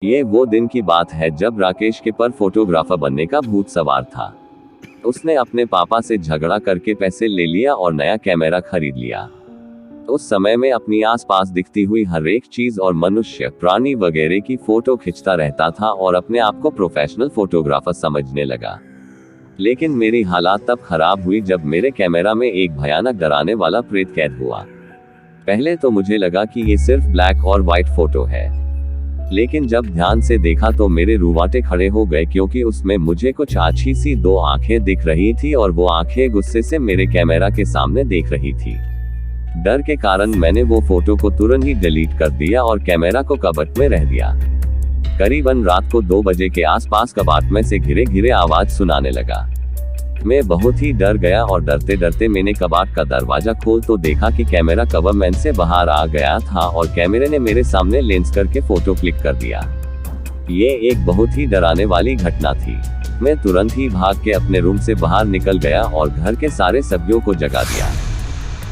ये वो दिन की बात है जब राकेश के पर फोटोग्राफर बनने का भूत सवार था। उसने अपने पापा से झगड़ा करके पैसे ले लिया और नया कैमरा खरीद लिया। उस समय में अपनी आसपास दिखती हुई हर एक चीज और मनुष्य, प्राणी वगैरह की फोटो खींचता रहता था और अपने आप को प्रोफेशनल फोटोग्राफर समझने लगा। लेकिन मेरी हालात तब खराब हुई जब मेरे कैमरा में एक भयानक डराने वाला प्रेत कैद हुआ। पहले तो मुझे लगा कि ये सिर्फ ब्लैक और व्हाइट फोटो है, लेकिन जब ध्यान से देखा तो मेरे रूवाटे खड़े हो गए, क्योंकि उसमें मुझे कुछ अच्छी सी दो आंखें दिख रही थी और वो आंखें गुस्से से मेरे कैमरा के सामने देख रही थी। डर के कारण मैंने वो फोटो को तुरंत ही डिलीट कर दिया और कैमरा को कबट में रह दिया। करीबन रात को 2 बजे के आसपास कबाट में से घिरे घिरे आवाज सुनाने लगा। मैं बहुत ही डर गया और डरते डरते मैंने कबाट का दरवाजा खोल तो देखा कि कैमरा कवर से बाहर आ गया था और कैमरे ने मेरे सामने लेंस करके फोटो क्लिक कर दिया। ये एक बहुत ही डराने वाली घटना थी। मैं तुरंत ही भाग के अपने रूम से बाहर निकल गया और घर के सारे सभ्यों को जगा दिया।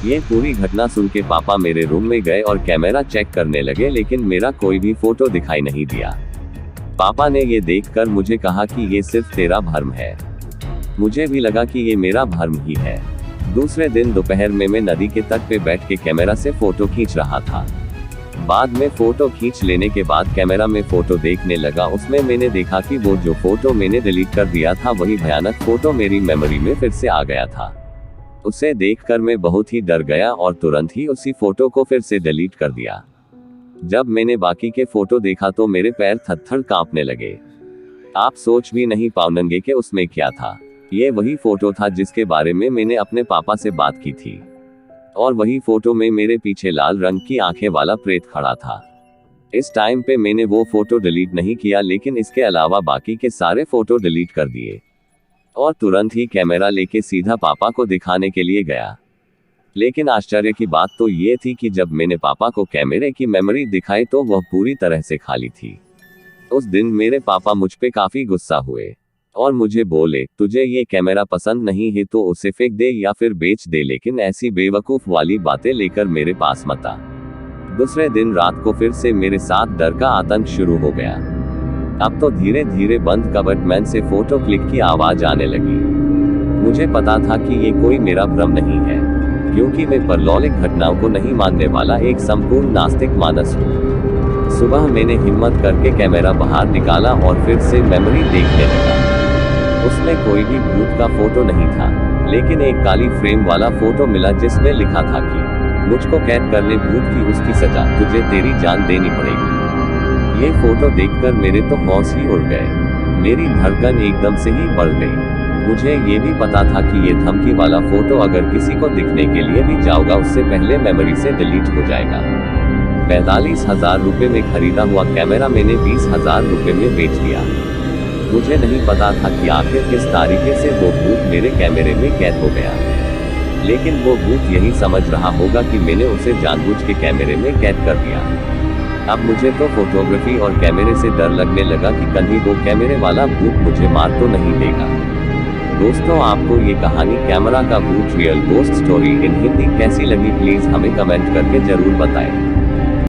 ये पूरी घटना सुन के पापा मेरे रूम में गए और कैमरा चेक करने लगे, लेकिन मेरा कोई भी फोटो दिखाई नहीं दिया। पापा ने ये देखकर मुझे कहा कि ये सिर्फ तेरा भ्रम है। मुझे भी लगा कि ये मेरा भ्रम ही है। दूसरे दिन दोपहर में मैं नदी के तट पे बैठ के कैमरा से फोटो खींच रहा था। बाद में फोटो खींच लेने के बाद कैमरा में फोटो देखने लगा। उसमें मैंने देखा कि वो जो फोटो मैंने डिलीट कर दिया था वही भयानक फोटो मेरी मेमोरी में फिर से आ गया था। उसे देखकर मैं बहुत ही डर गया और तुरंत ही उसी फोटो को फिर से डिलीट कर दिया। जब मैंने बाकी के फोटो देखा तो मेरे पैर थरथर कांपने लगे। आप सोच भी नहीं पाओगे कि उसमें क्या था। ये वही फोटो था जिसके बारे में मैंने अपने पापा से बात की थी, और वही फोटो में मेरे पीछे लाल रंग की आंखें वाला प्रेत खड़ा था। इस टाइम पे मैंने वो फोटो डिलीट नहीं किया, लेकिन इसके अलावा बाकी के सारे फोटो डिलीट कर दिए और तुरंत ही कैमरा लेके सीधा पापा को दिखाने के लिए गया। लेकिन आश्चर्य की बात तो ये थी कि जब मैंने पापा को कैमरे की मेमोरी दिखाई तो वह पूरी तरह से खाली थी। उस दिन मेरे पापा मुझ पे काफी गुस्सा हुए और मुझे बोले, तुझे ये कैमरा पसंद नहीं है तो उसे फेंक दे या फिर बेच दे, लेकिन ऐसी बेवकूफ वाली बातें लेकर मेरे पास मत आ। दूसरे दिन रात को फिर से मेरे साथ डर का आतंक शुरू हो गया। अब तो धीरे धीरे बंद कबर्ड से फोटो क्लिक की आवाज आने लगी। मुझे पता था कि ये कोई मेरा भ्रम नहीं है, क्योंकि मैं परलौकिक घटनाओं को नहीं मानने वाला एक संपूर्ण नास्तिक मानस हूँ। सुबह मैंने हिम्मत करके कैमरा बाहर निकाला और फिर से मेमोरी देखने लगा। उसमें कोई भी भूत का फोटो नहीं था, लेकिन एक काली फ्रेम वाला फोटो मिला जिसमें लिखा था कि मुझको कैद करने भूत की उसकी सजा, तुझे तेरी जान देनी पड़ेगी। ये फोटो देखकर मेरे तो होश ही उड़ गए। मेरी धड़कन एकदम से ही बढ़ गई। मुझे ये भी पता था कि ये धमकी वाला फोटो अगर किसी को दिखने के लिए भी जाऊंगा उससे पहले मेमोरी से डिलीट हो जाएगा। 45,000 रुपए में खरीदा हुआ कैमरा मैंने 20,000 रुपए में बेच दिया। मुझे नहीं पता था कि आखिर किस तरीके से वो भूत मेरे कैमरे में कैद हो गया, लेकिन वो भूत यही समझ रहा होगा कि मैंने उसे जानबूझ के कैमरे में कैद कर दिया। अब मुझे तो फोटोग्राफी और कैमरे से डर लगने लगा कि कहीं वो कैमरे वाला भूत मुझे मार तो नहीं देगा। दोस्तों, आपको ये कहानी कैमरा का भूत real ghost story in Hindi कैसी लगी, प्लीज हमें कमेंट करके जरूर बताएं।